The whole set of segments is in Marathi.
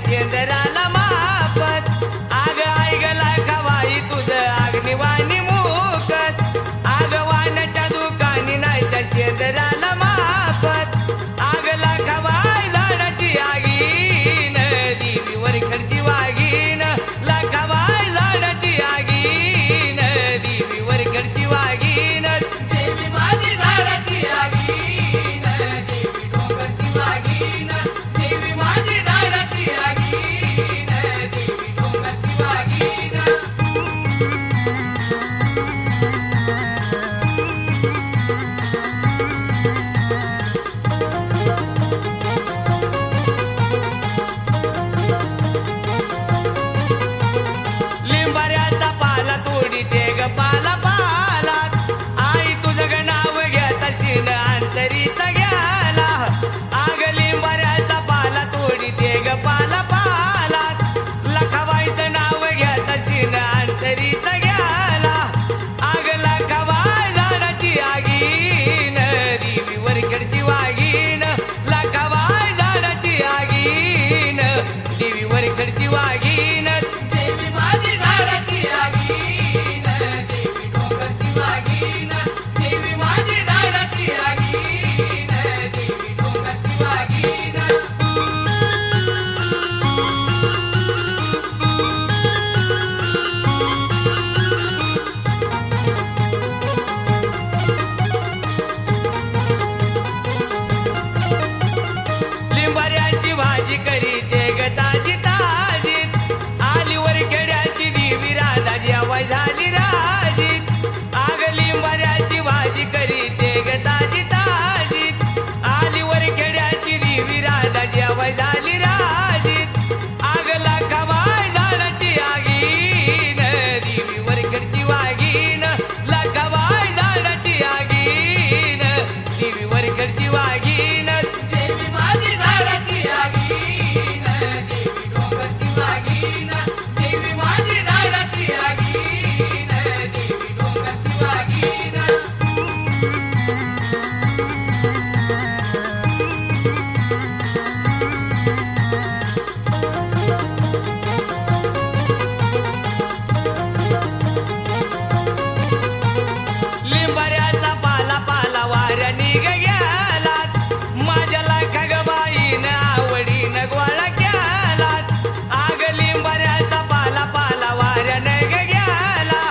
शेंदराला मापत आग ऐगला खवाई तुझं अग्निवाणी मुकत आग वाण्याच्या दुकानी नाही त्या शेंदराला मापत आगला खवाई झाडाची आगीन देवी वरखडची वागीन लाखवाई झाडाची आगीन देवी वरखडची वागीन देवी माझी झाडाची आगीन देवी डोंगरची वागीन देवी माझी झाडाची आगीन देवी डोंगरची वागीन लिंबाऱ्याचा पाला तोडी ते ग पाला पालात आई तुझं ग नाव घेत शिन अंतरीचा घ्याला आग लिंबाऱ्याचा पाला तोडी ते ग पाला पालात लखवाईचं नाव घेत शिन अंतरीचा घ्याला आग लखवाई झाडाची आगीन देवी वरखडची वागीन लखवाई झाडाची आगीन देवी वरखडची वागीन देवी माझी झाडाची आगीन देवी डोंगरची वागीन देवी माझी झाडाची आगीन देवी डोंगरची वागीन लिंबाऱ्याची भाजी करी ते ग ताजी ताजीत आली वरखेड्याची देवी राधाजी आवाज झाली राजीत आग लिंबाऱ्याची भाजी करी ते ग ताजी ताजीत आली वरखेड्याची देवी राधाजी आवाज झाली राजीत आग लाखवाई झाडाची आगीन देवी वरखेडची वागीन लाखवाई झाडाची आगीन देवी वरखेडची वागीन देवी माझी झाडाची आगीन देवी डोंगरची वागीन देवी माझी झाडाची आगीन देवी डोंगरची वागीन लिंबाऱ्याचा पाला पाला वाऱ्याने गेलात माझ्या लाखा ग बाईन आवडीन गोळा केलात आग लिंबाऱ्याचा पाला पाला वाऱ्याने गेला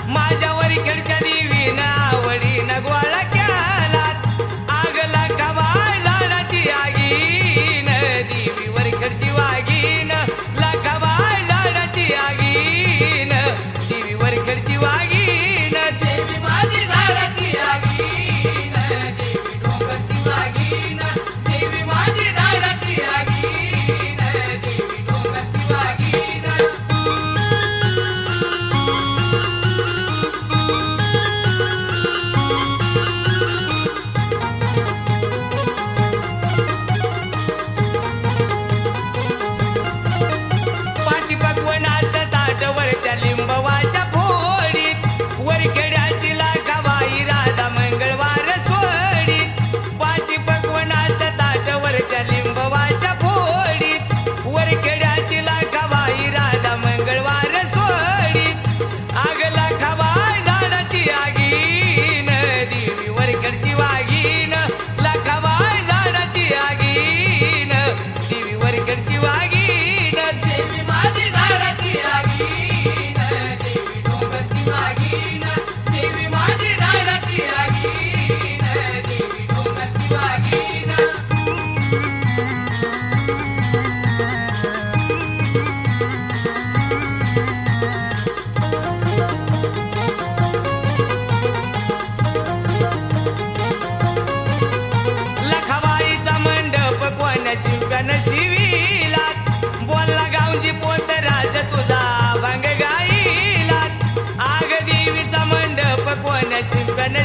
माझ्या वरखेडच्या देवीन आवडीन गोळा केलात आग लाखवाई झाडाची आगीन देवी वरखेडची वागीन लाखवाई झाडाची आगीन देवी वरखेडची वागीन देवी माझी झाडाची आगीन देवी डोंगरची वागीन देवी माझी झाडाची आगीन देवी डोंगरची वागीन पाठी पकवनाचं ताट वरच्या लिंबवाच्या फोडीत वरखेड्याची लाखाबाई राधा मंगळवार सोडीत पाठी पकवनाचं ताट वरच्या लिंबवाच्या फोडीत वरखेड्याची लाखाबाई राधा मंगळवार सोडीत आग लाखाबाई झाडाची आगीन देवी वरखेडची वागीन लाखाबाई झाडाची आगीन देवी वरखेडची वागीन देवी माझी झाडाची आगीन देवी डोंगरची वागीन देवी माझी झाडाची आगीन देवी डोंगरची वागीन लखवाईचा मंडप कोण शिवगण शिविलात बोलला गावची पोट राज तुझा भंग गाईलात आग देवीचा मंडप कोण शिवगण